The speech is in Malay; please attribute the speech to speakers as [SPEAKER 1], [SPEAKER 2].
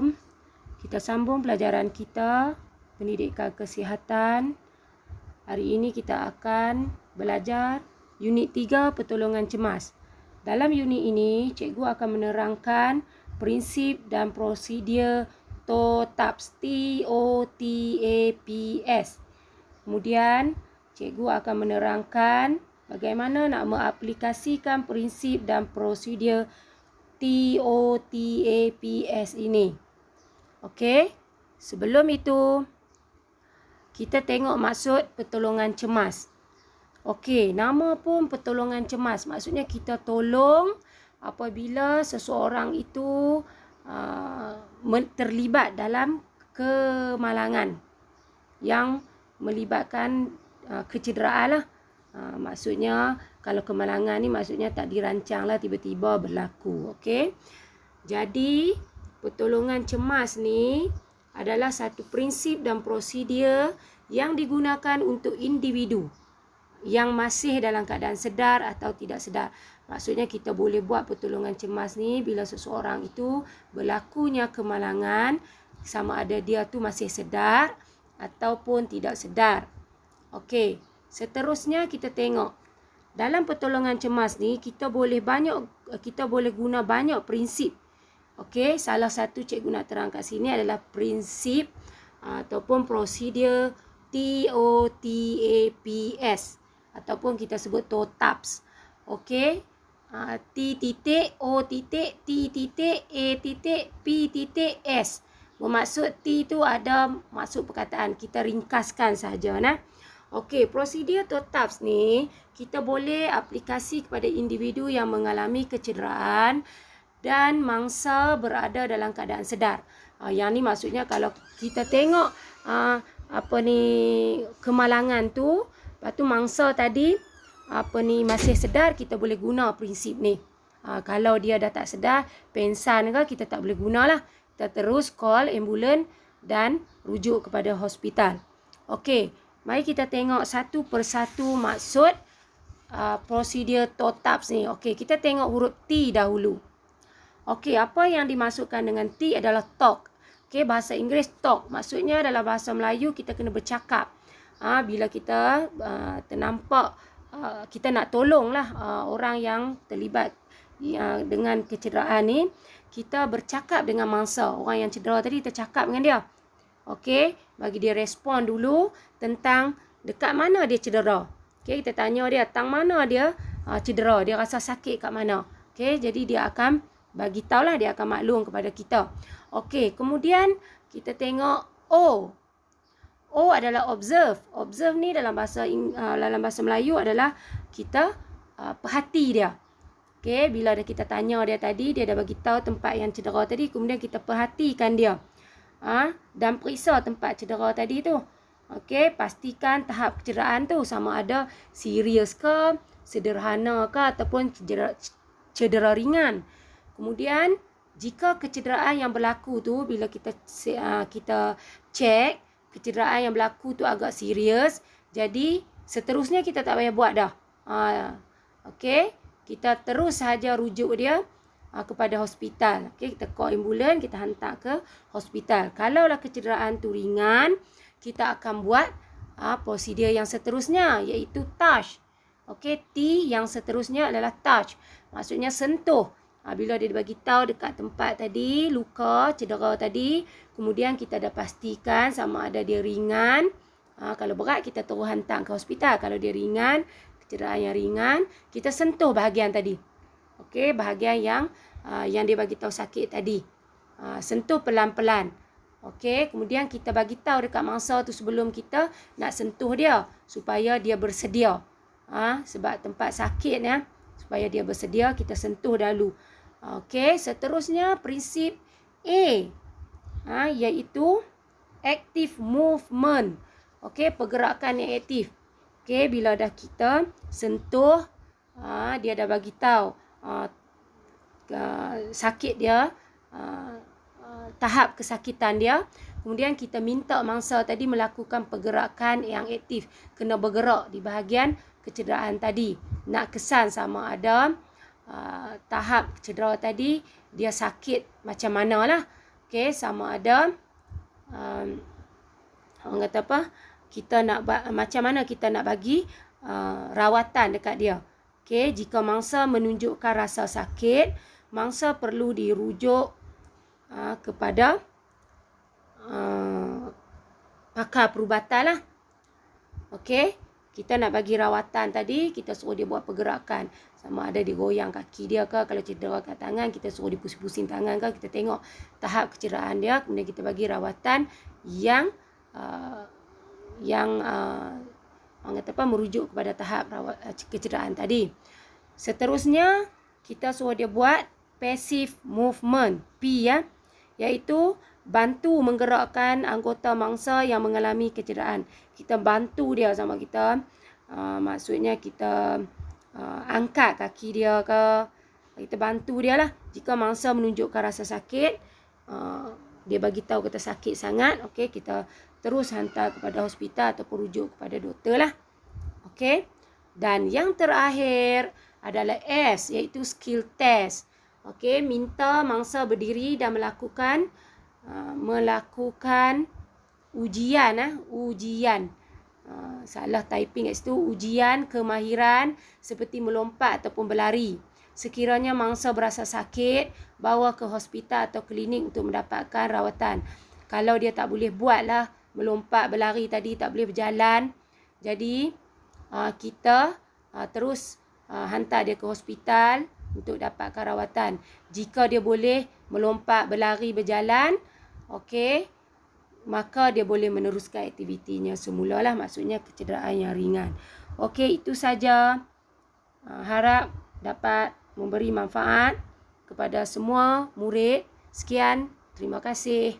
[SPEAKER 1] Assalamualaikum. Kita sambung pelajaran kita, pendidikan kesihatan. Hari ini kita akan belajar unit 3, pertolongan cemas. Dalam unit ini, cikgu akan menerangkan prinsip dan prosedur TOTAPS. T-O-T-A-P-S. Kemudian, cikgu akan menerangkan bagaimana nak mengaplikasikan prinsip dan prosedur TOTAPS ini. Okey, sebelum itu kita tengok maksud pertolongan cemas. Okey, nama pun pertolongan cemas. Maksudnya kita tolong apabila seseorang itu terlibat dalam kemalangan yang melibatkan kecederaan lah. Maksudnya kalau kemalangan ni maksudnya tak dirancang lah, tiba-tiba berlaku. Okey. Jadi pertolongan cemas ni adalah satu prinsip dan prosedur yang digunakan untuk individu yang masih dalam keadaan sedar atau tidak sedar. Maksudnya kita boleh buat pertolongan cemas ni bila seseorang itu berlakunya kemalangan, sama ada dia tu masih sedar ataupun tidak sedar. Okey. Seterusnya kita tengok dalam pertolongan cemas ni kita boleh guna banyak prinsip. Okey, salah satu cikgu nak terang kat sini adalah prinsip ataupun prosedur TOTAPS ataupun kita sebut TOTAPS. Okey. T.O.T.A.P.S. Bermaksud T tu ada maksud perkataan. Kita ringkaskan saja nah. Okey, prosedur TOTAPS ni kita boleh aplikasi kepada individu yang mengalami kecederaan dan mangsa berada dalam keadaan sedar. Yang ni maksudnya kalau kita tengok kemalangan tu, lepas tu mangsa tadi masih sedar, kita boleh guna prinsip ni. Kalau dia dah tak sedar, pengsan ke, kita tak boleh gunalah. Kita terus call ambulans dan rujuk kepada hospital. Okey. Mari kita tengok satu persatu maksud prosedur TOTAPS ni. Okey, kita tengok huruf T dahulu. Okey, apa yang dimasukkan dengan T adalah talk. Okey, bahasa Inggeris talk. Maksudnya dalam bahasa Melayu kita kena bercakap. Bila kita ternampak kita nak tolonglah orang yang terlibat dengan kecederaan ni, kita bercakap dengan mangsa. Orang yang cedera tadi kita cakap dengan dia. Okey, bagi dia respon dulu tentang dekat mana dia cedera. Okey, kita tanya dia tang mana dia cedera, dia rasa sakit kat mana. Okey, jadi dia akan bagi tahulah, dia akan maklum kepada kita. Okey, kemudian kita tengok O. O adalah observe. Observe ni dalam bahasa Melayu adalah kita perhati dia. Okey, bila kita tanya dia tadi, dia dah bagi tahu tempat yang cedera tadi, kemudian kita perhatikan dia. Dan periksa tempat cedera tadi tu. Okey, pastikan tahap kecederaan tu sama ada serius ke, sederhana ke ataupun cedera ringan. Kemudian jika kecederaan yang berlaku tu bila kita cek kecederaan yang berlaku tu agak serius, jadi seterusnya kita tak payah buat dah. Okey, kita terus sahaja rujuk dia kepada hospital. Okey, kita call ambulans, kita hantar ke hospital. Kalaulah kecederaan tu ringan, kita akan buat prosedur yang seterusnya, iaitu touch. Okey, T yang seterusnya adalah touch. Maksudnya sentuh. Bila dia bagi tahu dekat tempat tadi, luka, cedera tadi, kemudian kita dah pastikan sama ada dia ringan. Kalau berat, kita terus hantar ke hospital. Kalau dia ringan, kecederaan yang ringan, kita sentuh bahagian tadi. Okey, bahagian yang dia bagi tahu sakit tadi. Sentuh pelan-pelan. Okey, kemudian kita bagi tahu dekat mangsa tu sebelum kita nak sentuh dia supaya dia bersedia. Sebab tempat sakit ya, supaya dia bersedia, kita sentuh dahulu. Okey, seterusnya prinsip A. Iaitu active movement. Okey, pergerakan yang aktif. Okey, bila dah kita sentuh, dia dah bagi tahu sakit dia, tahap kesakitan dia. Kemudian kita minta mangsa tadi melakukan pergerakan yang aktif. Kena bergerak di bahagian kecederaan tadi. Nak kesan sama ada tahap cedera tadi dia sakit macam mana lah. Okey, sama ada orang kata apa? Kita nak macam mana kita nak bagi rawatan dekat dia. Okey, jika mangsa menunjukkan rasa sakit, mangsa perlu dirujuk kepada pakar perubatan lah. Okey, kita nak bagi rawatan tadi, kita suruh dia buat pergerakan. Sama ada dia goyang kaki dia ke, kalau cedera kat tangan, kita suruh dia pusing-pusing tangan ke, kita tengok tahap kecederaan dia, kemudian kita bagi rawatan yang orang kata apa, merujuk kepada tahap kecederaan tadi. Seterusnya, kita suruh dia buat passive movement, P ya, iaitu bantu menggerakkan anggota mangsa yang mengalami kecederaan. Kita bantu dia sama kita, maksudnya kita angkat kaki dia ke, kita bantu dia lah. Jika mangsa menunjukkan rasa sakit, dia bagi tahu kita sakit sangat, okey, kita terus hantar kepada hospital ataupun rujuk kepada doktor lah. Okey. Dan yang terakhir adalah S, iaitu skill test. Okey, minta mangsa berdiri dan melakukan ujian. Salah typing kat situ. Ujian kemahiran seperti melompat ataupun berlari. Sekiranya mangsa berasa sakit, bawa ke hospital atau klinik untuk mendapatkan rawatan. Kalau dia tak boleh buatlah melompat, berlari tadi, tak boleh berjalan, jadi kita terus hantar dia ke hospital untuk dapatkan rawatan. Jika dia boleh melompat, berlari, berjalan, okey, maka dia boleh meneruskan aktivitinya semula lah, maksudnya kecederaan yang ringan. Okey, itu saja. Harap dapat memberi manfaat kepada semua murid. Sekian, terima kasih.